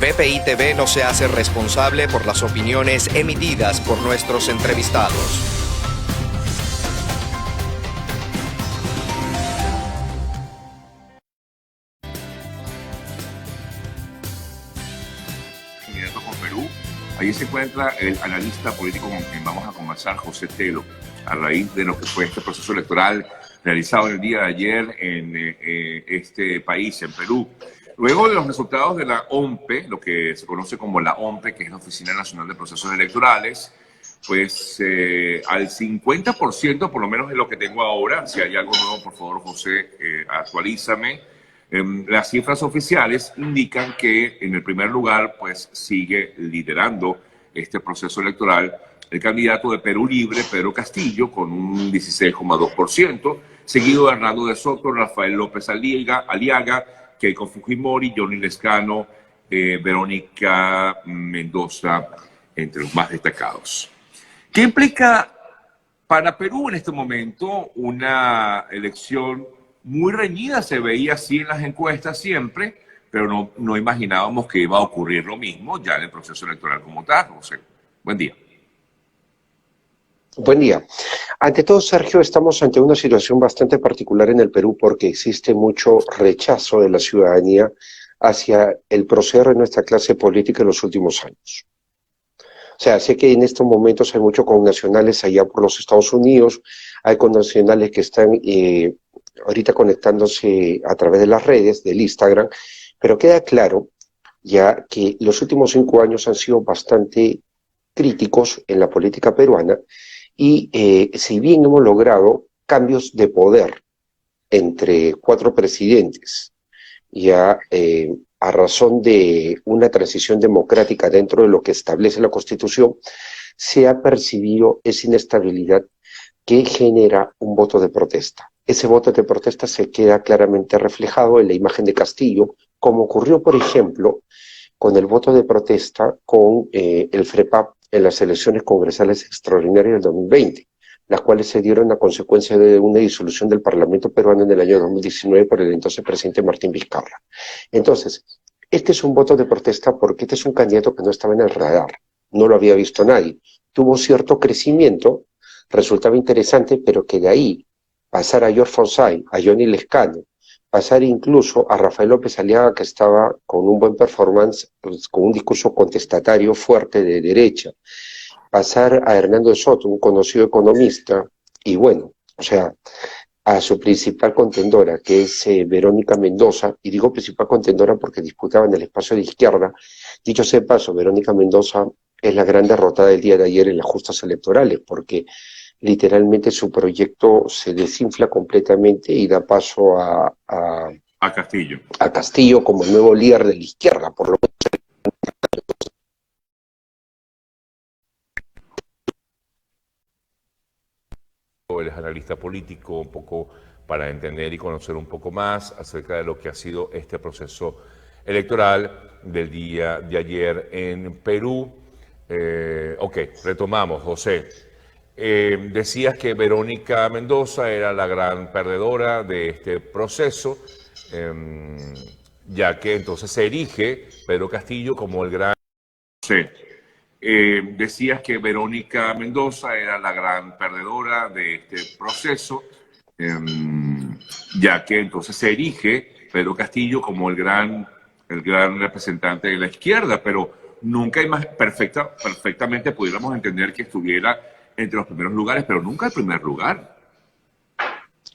BPI TV no se hace responsable por las opiniones emitidas por nuestros entrevistados. Con Perú. Allí se encuentra el analista político con quien vamos a conversar, José Telo, a raíz de lo que fue este proceso electoral realizado el día de ayer en este país, en Perú. Luego de los resultados de la OMPE, lo que se conoce como la OMPE, que es la Oficina Nacional de Procesos Electorales, pues al 50%, por lo menos es lo que tengo ahora. Si hay algo nuevo, por favor, José, actualízame. Las cifras oficiales indican que en el primer lugar pues sigue liderando este proceso electoral el candidato de Perú Libre, Pedro Castillo, con un 16,2%, seguido de Hernando de Soto, Rafael López Aliaga, Keiko Fujimori, Johnny Lescano, Verónica Mendoza, entre los más destacados. ¿Qué implica para Perú en este momento una elección muy reñida? Se veía así en las encuestas siempre, pero no imaginábamos que iba a ocurrir lo mismo ya en el proceso electoral como tal. José, buen día. Buen día. Ante todo, Sergio, estamos ante una situación bastante particular en el Perú porque existe mucho rechazo de la ciudadanía hacia el proceder de nuestra clase política en los últimos años. O sea, sé que en estos momentos hay muchos connacionales allá por los Estados Unidos, hay connacionales que están ahorita conectándose a través de las redes, del Instagram, pero queda claro ya que los últimos 5 años han sido bastante críticos en la política peruana y si bien hemos logrado cambios de poder entre 4 presidentes, ya a razón de una transición democrática dentro de lo que establece la Constitución, se ha percibido esa inestabilidad que genera un voto de protesta. Ese voto de protesta se queda claramente reflejado en la imagen de Castillo, como ocurrió, por ejemplo, con el voto de protesta con el FREPAP en las elecciones congresales extraordinarias del 2020, las cuales se dieron a consecuencia de una disolución del Parlamento peruano en el año 2019 por el entonces presidente Martín Vizcarra. Entonces, este es un voto de protesta porque este es un candidato que no estaba en el radar, no lo había visto nadie. Tuvo cierto crecimiento, resultaba interesante, pero que de ahí pasar a George Forsyth, a Johnny Lescano, pasar incluso a Rafael López Aliaga, que estaba con un buen performance, pues, con un discurso contestatario fuerte de derecha, pasar a Hernando de Soto, un conocido economista, y bueno, o sea, a su principal contendora, que es Verónica Mendoza, y digo principal contendora porque disputaba en el espacio de izquierda. Dicho sea de paso, Verónica Mendoza es la gran derrotada del día de ayer en las justas electorales, porque literalmente su proyecto se desinfla completamente y da paso a Castillo. A Castillo como el nuevo líder de la izquierda, por lo menos. Él es analista político, un poco para entender y conocer un poco más acerca de lo que ha sido este proceso electoral del día de ayer en Perú. Ok, retomamos, José. Decías que Verónica Mendoza era la gran perdedora de este proceso, ya que entonces se erige Pedro Castillo como el gran... Sí. Decías que Verónica Mendoza era la gran perdedora de este proceso, ya que entonces se erige Pedro Castillo como el gran representante de la izquierda, pero nunca perfectamente pudiéramos entender que estuviera entre los primeros lugares, pero nunca el primer lugar.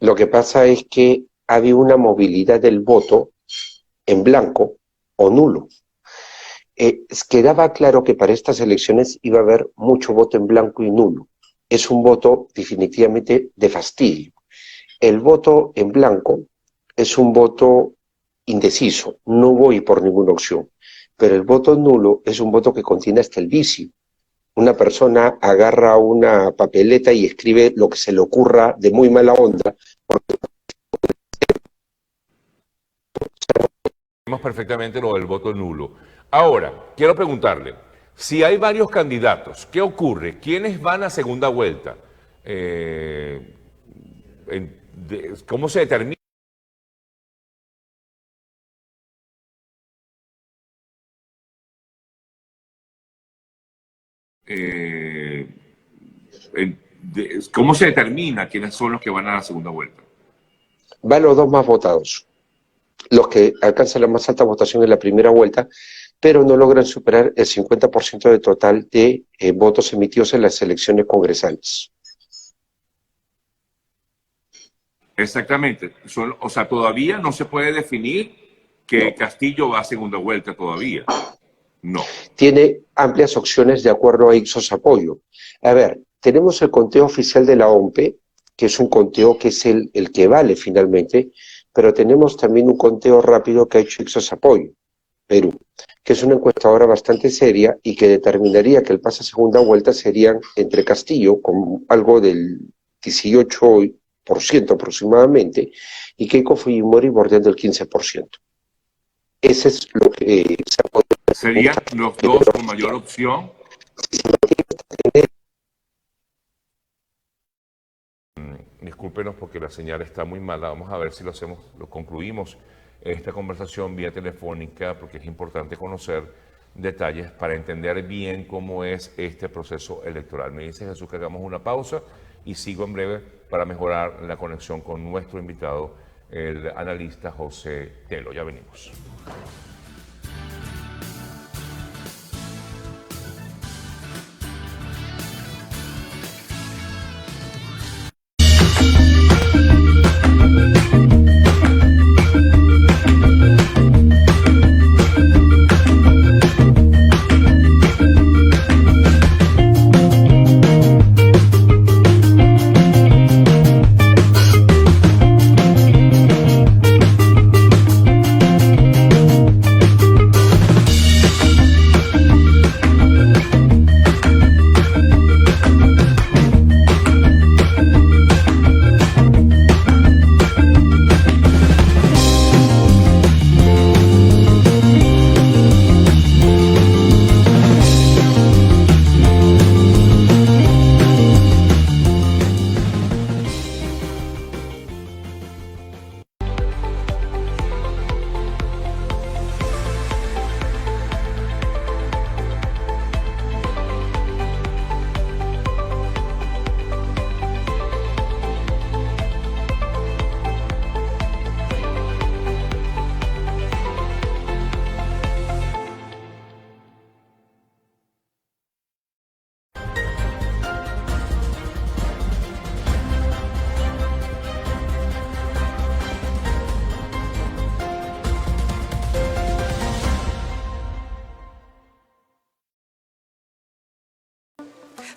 Lo que pasa es que había una movilidad del voto en blanco o nulo. Quedaba claro que para estas elecciones iba a haber mucho voto en blanco y nulo. Es un voto definitivamente de fastidio. El voto en blanco es un voto indeciso, no voy por ninguna opción, pero el voto nulo es un voto que contiene hasta el vicio. Una persona agarra una papeleta y escribe lo que se le ocurra de muy mala onda. Sabemos perfectamente lo del voto nulo. Ahora, quiero preguntarle, si hay varios candidatos, ¿qué ocurre? ¿Quiénes van a segunda vuelta? ¿Cómo se determina? eh, ¿cómo se determina quiénes son los que van a la segunda vuelta? Van los dos más votados, los que alcanzan la más alta votación en la primera vuelta, pero no logran superar el 50% del total de votos emitidos en las elecciones congresales. Exactamente. O sea, todavía no se puede definir que Castillo va a segunda vuelta todavía. No. Tiene amplias opciones de acuerdo a Ipsos Apoyo. A ver, tenemos el conteo oficial de la OMPE, que es un conteo que es el que vale finalmente, pero tenemos también un conteo rápido que ha hecho Ipsos Apoyo, Perú, que es una encuestadora bastante seria y que determinaría que el pase a segunda vuelta serían entre Castillo, con algo del 18% aproximadamente, y Keiko Fujimori bordeando el 15%. Ese es lo que se ha podido. ¿Serían los dos con mayor opción? Discúlpenos porque la señal está muy mala. Vamos a ver si lo concluimos esta conversación vía telefónica, porque es importante conocer detalles para entender bien cómo es este proceso electoral. Me dice Jesús que hagamos una pausa y sigo en breve para mejorar la conexión con nuestro invitado, el analista José Telo. Ya venimos.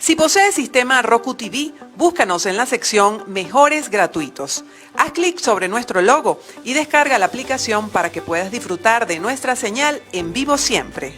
Si posees sistema Roku TV, búscanos en la sección Mejores gratuitos. Haz clic sobre nuestro logo y descarga la aplicación para que puedas disfrutar de nuestra señal en vivo siempre.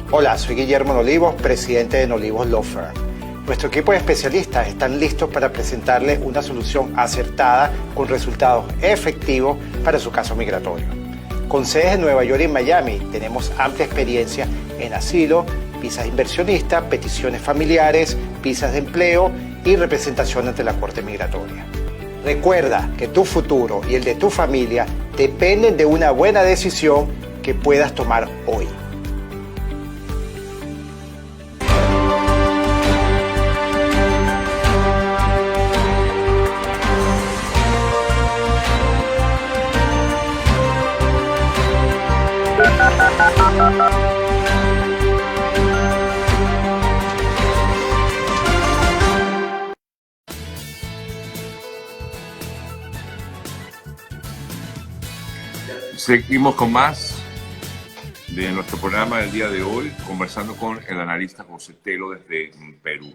Hola, soy Guillermo Nolivos, presidente de Nolivos Law Firm. Nuestro equipo de especialistas están listos para presentarle una solución acertada con resultados efectivos para su caso migratorio. Con sedes en Nueva York y Miami, tenemos amplia experiencia en asilo, visas de inversionista, peticiones familiares, visas de empleo y representación ante la Corte Migratoria. Recuerda que tu futuro y el de tu familia dependen de una buena decisión que puedas tomar hoy. Seguimos con más de nuestro programa del día de hoy, conversando con el analista José Telo desde Perú.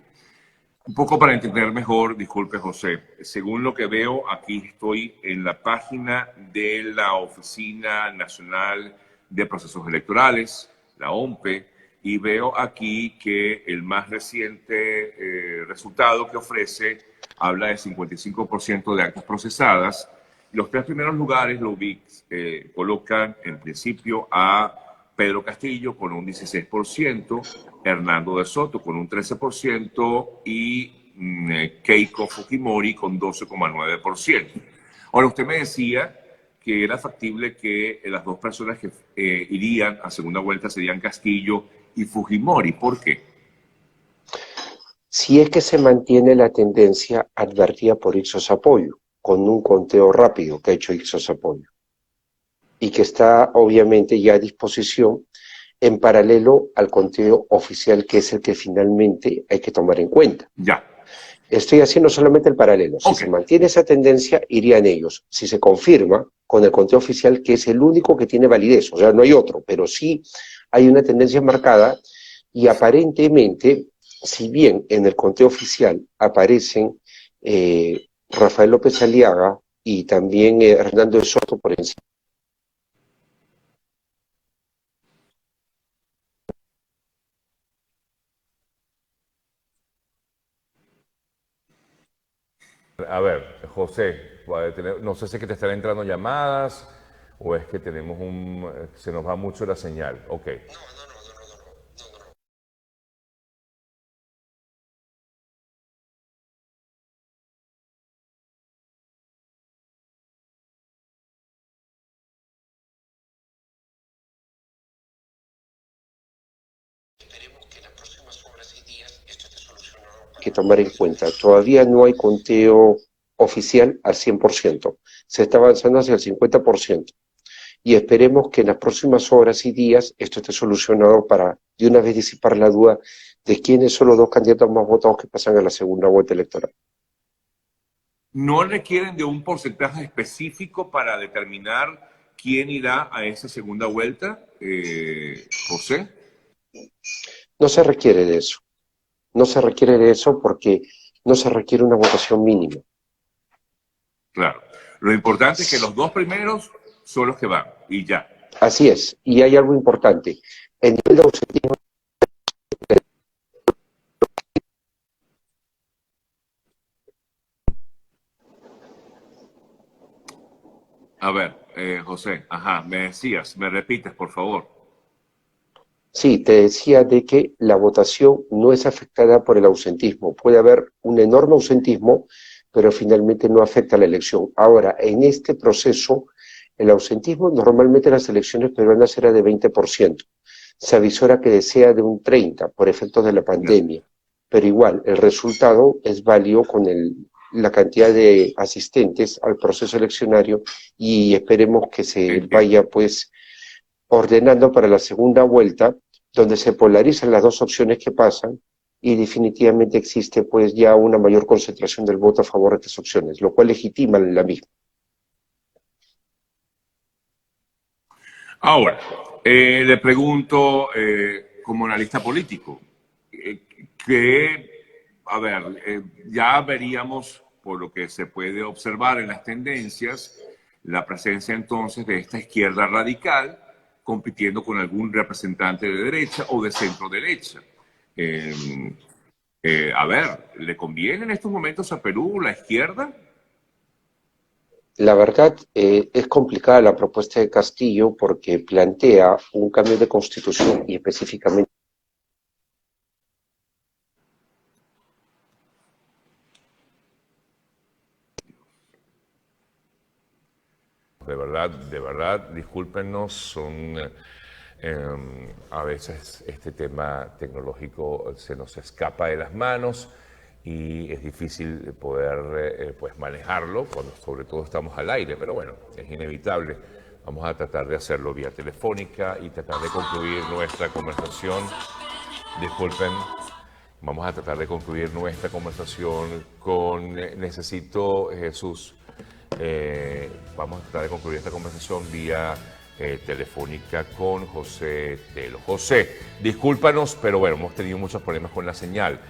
Un poco para entender mejor, disculpe José, según lo que veo, aquí estoy en la página de la Oficina Nacional de Procesos Electorales, la OMPE, y veo aquí que el más reciente resultado que ofrece habla de 55% de actas procesadas. Los tres primeros lugares lo colocan en principio a Pedro Castillo con un 16%, Hernando de Soto con un 13% y Keiko Fujimori con 12,9%. Ahora, usted me decía que era factible que las dos personas que irían a segunda vuelta serían Castillo y Fujimori. ¿Por qué? Si es que se mantiene la tendencia advertida por Ipsos Apoyo, con un conteo rápido que ha hecho Ipsos Apoyo, y que está obviamente ya a disposición en paralelo al conteo oficial, que es el que finalmente hay que tomar en cuenta. Ya. Estoy haciendo solamente el paralelo. Si se mantiene esa tendencia, irían ellos. Si se confirma con el conteo oficial, que es el único que tiene validez, o sea, no hay otro, pero sí hay una tendencia marcada y aparentemente, si bien en el conteo oficial aparecen Rafael López Aliaga y también Hernando de Soto por encima. A ver, José, no sé si es que te están entrando llamadas o es que tenemos se nos va mucho la señal. Ok. Que tomar en cuenta. Todavía no hay conteo oficial al 100%. Se está avanzando hacia el 50%. Y esperemos que en las próximas horas y días esto esté solucionado para de una vez disipar la duda de quiénes son los dos candidatos más votados que pasan a la segunda vuelta electoral. ¿No requieren de un porcentaje específico para determinar quién irá a esa segunda vuelta, José? No se requiere de eso. No se requiere de eso porque no se requiere una votación mínima. Claro. Lo importante es que los dos primeros son los que van y ya. Así es. Y hay algo importante. El nivel de ausentismo. A ver, José, me decías, me repites, por favor. Sí, te decía de que la votación no es afectada por el ausentismo. Puede haber un enorme ausentismo, pero finalmente no afecta a la elección. Ahora, en este proceso, el ausentismo normalmente en las elecciones peruanas era de 20%. Se avisora que desea de un 30% por efectos de la pandemia. Pero igual, el resultado es válido con la cantidad de asistentes al proceso eleccionario y esperemos que se vaya pues ordenando para la segunda vuelta, donde se polarizan las dos opciones que pasan y definitivamente existe pues ya una mayor concentración del voto a favor de estas opciones, lo cual legitima la misma. Ahora, le pregunto como analista político, ya veríamos, por lo que se puede observar en las tendencias, la presencia entonces de esta izquierda radical compitiendo con algún representante de derecha o de centro derecha. ¿Le conviene en estos momentos a Perú la izquierda? La verdad, es complicada la propuesta de Castillo porque plantea un cambio de constitución y específicamente De verdad, discúlpenos, a veces este tema tecnológico se nos escapa de las manos y es difícil poder pues manejarlo cuando sobre todo estamos al aire, pero bueno, es inevitable. Vamos a tratar de hacerlo vía telefónica y tratar de concluir nuestra conversación. Disculpen, vamos a tratar de concluir nuestra conversación con necesito Jesús. Vamos a tratar de concluir esta conversación vía telefónica con José Telo. José, discúlpanos, pero bueno, hemos tenido muchos problemas con la señal.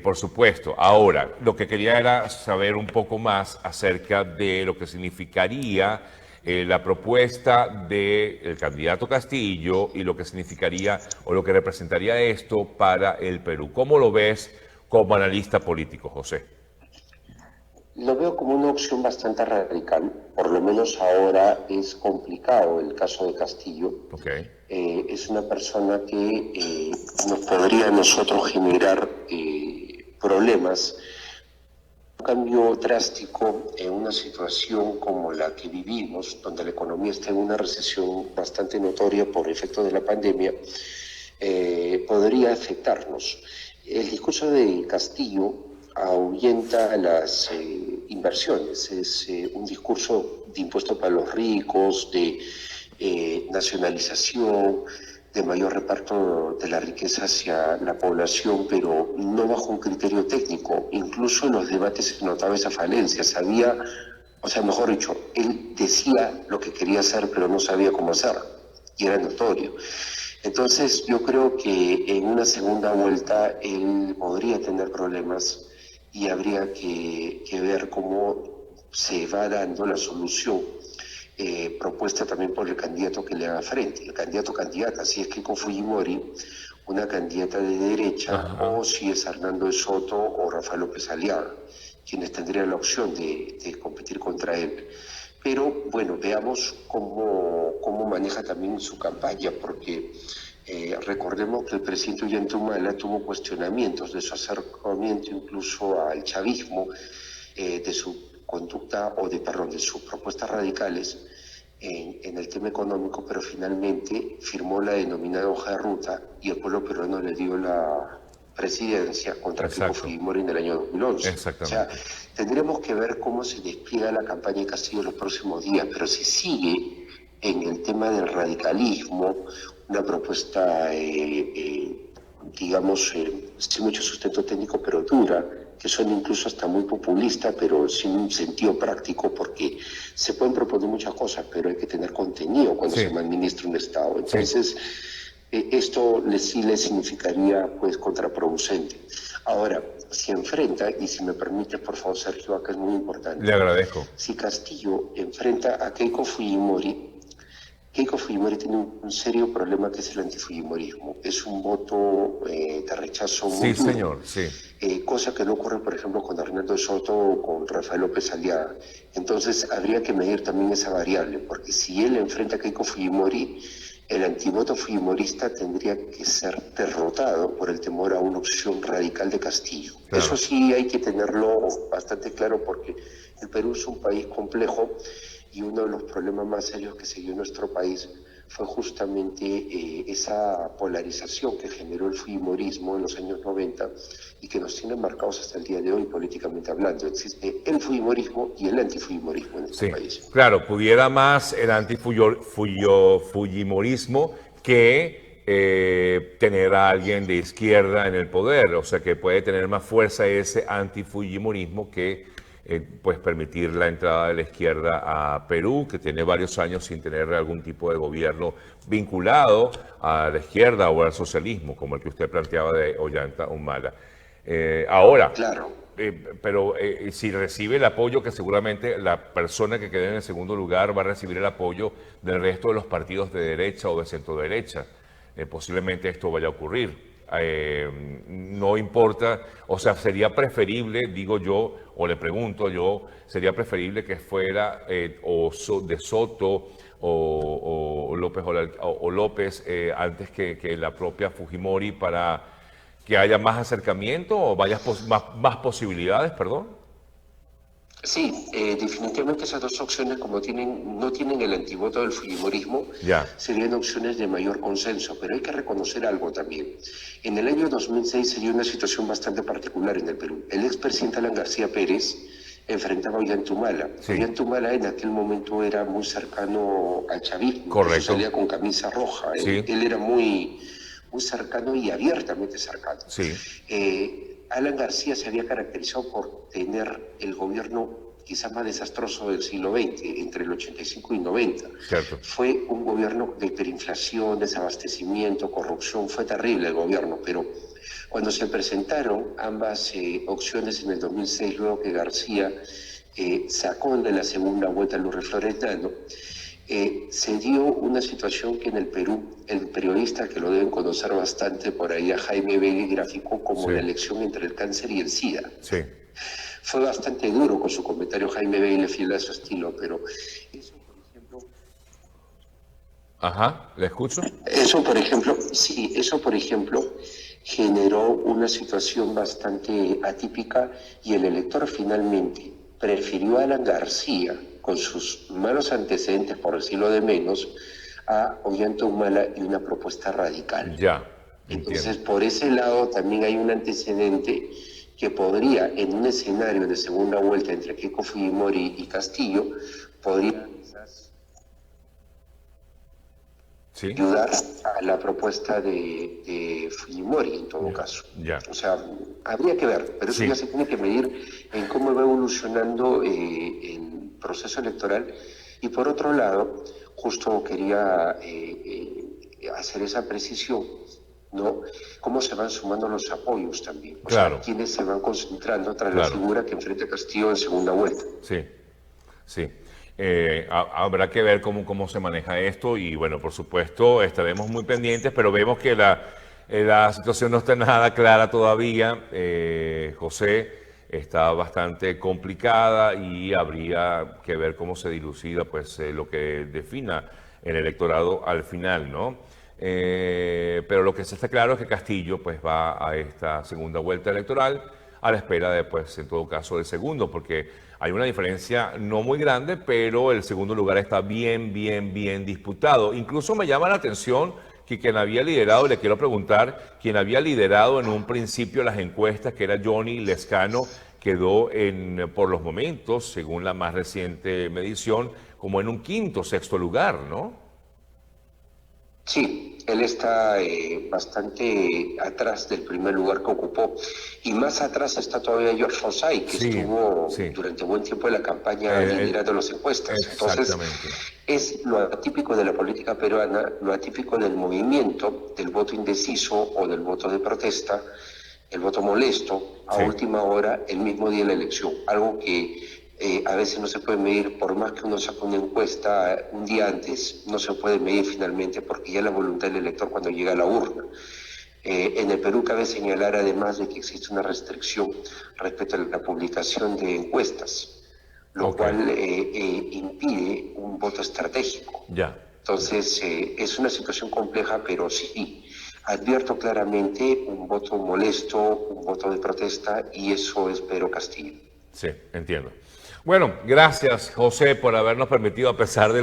Por supuesto. Ahora, lo que quería era saber un poco más acerca de lo que significaría la propuesta del candidato Castillo y lo que significaría o lo que representaría esto para el Perú. ¿Cómo lo ves como analista político, José? Lo veo como una opción bastante radical, por lo menos ahora es complicado el caso de Castillo. Okay. Es una persona que nos podría a nosotros generar problemas. Un cambio drástico en una situación como la que vivimos, donde la economía está en una recesión bastante notoria por efecto de la pandemia, podría afectarnos. El discurso de Castillo ahuyenta las inversiones, es un discurso de impuesto para los ricos, de nacionalización, de mayor reparto de la riqueza hacia la población, pero no bajo un criterio técnico. Incluso en los debates se notaba esa falencia, sabía, o sea, mejor dicho, él decía lo que quería hacer, pero no sabía cómo hacerlo, y era notorio. Entonces yo creo que en una segunda vuelta él podría tener problemas y habría que ver cómo se va dando la solución propuesta también por el candidato que le haga frente, el candidato candidata, si es Keiko Fujimori, una candidata de derecha, o si es Hernando de Soto o Rafael López Aliaga, quienes tendrían la opción de competir contra él. Pero bueno, veamos cómo maneja también su campaña, porque recordemos que el presidente Ollanta tuvo cuestionamientos de su acercamiento incluso al chavismo, de su conducta de sus propuestas radicales en el tema económico, pero finalmente firmó la denominada hoja de ruta y el pueblo peruano le dio la presidencia contra Keiko Fujimori en el año 2011. Exactamente. O sea, tendremos que ver cómo se despliega la campaña de Castillo en los próximos días, pero si sigue en el tema del radicalismo, una propuesta, digamos, sin mucho sustento técnico, pero dura, que son incluso hasta muy populistas, pero sin un sentido práctico, porque se pueden proponer muchas cosas, pero hay que tener contenido cuando se administra un Estado. Entonces, esto sí le significaría, pues, contraproducente. Ahora, si enfrenta, y si me permite, por favor, Sergio, acá es muy importante. Le agradezco. Si Castillo enfrenta a Keiko Fujimori tiene un serio problema que es el antifujimorismo. Es un voto de rechazo muy duro. Señor, sí. Cosa que no ocurre, por ejemplo, con Hernando de Soto o con Rafael López Aliaga. Entonces, habría que medir también esa variable, porque si él enfrenta a Keiko Fujimori, el antivoto fujimorista tendría que ser derrotado por el temor a una opción radical de Castillo. Claro. Eso sí hay que tenerlo bastante claro, porque el Perú es un país complejo y uno de los problemas más serios que se dio en nuestro país fue justamente esa polarización que generó el fujimorismo en los años 90 y que nos tiene marcados hasta el día de hoy políticamente hablando. Existe el fujimorismo y el antifujimorismo en este país. Claro, pudiera más el antifujimorismo que tener a alguien de izquierda en el poder, o sea que puede tener más fuerza ese antifujimorismo que pues permitir la entrada de la izquierda a Perú, que tiene varios años sin tener algún tipo de gobierno vinculado a la izquierda o al socialismo, como el que usted planteaba de Ollanta Humala. Ahora, claro. Pero si recibe el apoyo, que seguramente la persona que quede en el segundo lugar va a recibir el apoyo del resto de los partidos de derecha o de centro-derecha, posiblemente esto vaya a ocurrir. No importa, o sea, sería preferible, digo yo, o le pregunto yo, sería preferible que fuera de Soto o López antes que la propia Fujimori, para que haya más acercamiento o más posibilidades, perdón. Sí, definitivamente esas dos opciones, como no tienen el antivoto del fujimorismo, serían opciones de mayor consenso, pero hay que reconocer algo también. En el año 2006 se dio una situación bastante particular en el Perú. El expresidente Alan García Pérez enfrentaba a Ollanta Humala. Ollanta Humala en aquel momento era muy cercano al chavismo. Correcto. Salía con camisa roja. Él era muy cercano y abiertamente cercano. Alan García se había caracterizado por tener el gobierno quizás más desastroso del siglo XX, entre el 85 y 90. Cierto. Fue un gobierno de hiperinflación, desabastecimiento, corrupción, fue terrible el gobierno, pero Cuando se presentaron ambas opciones en el 2006, luego que García sacó de la segunda vuelta a Lourdes Floretano, se dio una situación que en el Perú, el periodista que lo deben conocer bastante por ahí, a Jaime Vélez, graficó como la elección entre el cáncer y el SIDA. Sí. Fue bastante duro con su comentario Jaime Vélez, fiel a su estilo, pero eso, por ejemplo... Ajá, ¿le escucho? Eso, por ejemplo, generó una situación bastante atípica y el elector finalmente prefirió a Alan García, con sus malos antecedentes, por decirlo de menos, a Ollanta Humala y una propuesta radical. Ya, entonces, entiendo. por ese lado también hay un antecedente que podría, en un escenario de segunda vuelta entre Keiko Fujimori y Castillo, podría quizás ayudar a la propuesta de Fujimori, en todo caso. Ya. O sea, habría que ver, pero eso ya se tiene que medir en cómo va evolucionando el proceso electoral. Y por otro lado, justo quería hacer esa precisión, ¿no? Cómo se van sumando los apoyos también. O sea, quiénes se van concentrando tras la figura que enfrenta a Castillo en segunda vuelta. Sí, sí. Habrá que ver cómo se maneja esto y, bueno, por supuesto, estaremos muy pendientes, pero vemos que la situación no está nada clara todavía. José, está bastante complicada y habría que ver cómo se dilucida pues, lo que defina el electorado al final, ¿no? Pero lo que sí está claro es que Castillo pues, va a esta segunda vuelta electoral a la espera de, pues, en todo caso, del segundo, porque hay una diferencia no muy grande, pero el segundo lugar está bien disputado. Incluso me llama la atención que quien había liderado, le quiero preguntar, quien había liderado en un principio las encuestas, que era Johnny Lescano, quedó por los momentos, según la más reciente medición, como en un quinto, sexto lugar, ¿no? Sí, él está bastante atrás del primer lugar que ocupó. Y más atrás está todavía George Forsyth, que estuvo durante buen tiempo en la campaña liderando las encuestas. Entonces, es lo atípico de la política peruana, lo atípico del movimiento, del voto indeciso o del voto de protesta, el voto molesto, a última hora, el mismo día de la elección. Algo que a veces no se puede medir, por más que uno saque una encuesta un día antes, no se puede medir finalmente porque ya la voluntad del elector cuando llega a la urna. En el Perú cabe señalar además de que existe una restricción respecto a la publicación de encuestas, lo cual impide un voto estratégico. Entonces es una situación compleja, pero sí, advierto claramente un voto molesto, un voto de protesta, y eso es Pedro Castillo. Sí, entiendo. Bueno, gracias, José, por habernos permitido, a pesar de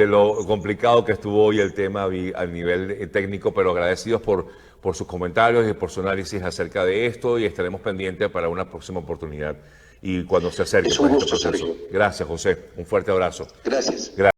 lo complicado que estuvo hoy el tema a nivel técnico, pero agradecidos por sus comentarios y por su análisis acerca de esto, y estaremos pendientes para una próxima oportunidad y cuando se acerque este proceso. Gracias, José. Un fuerte abrazo. Gracias.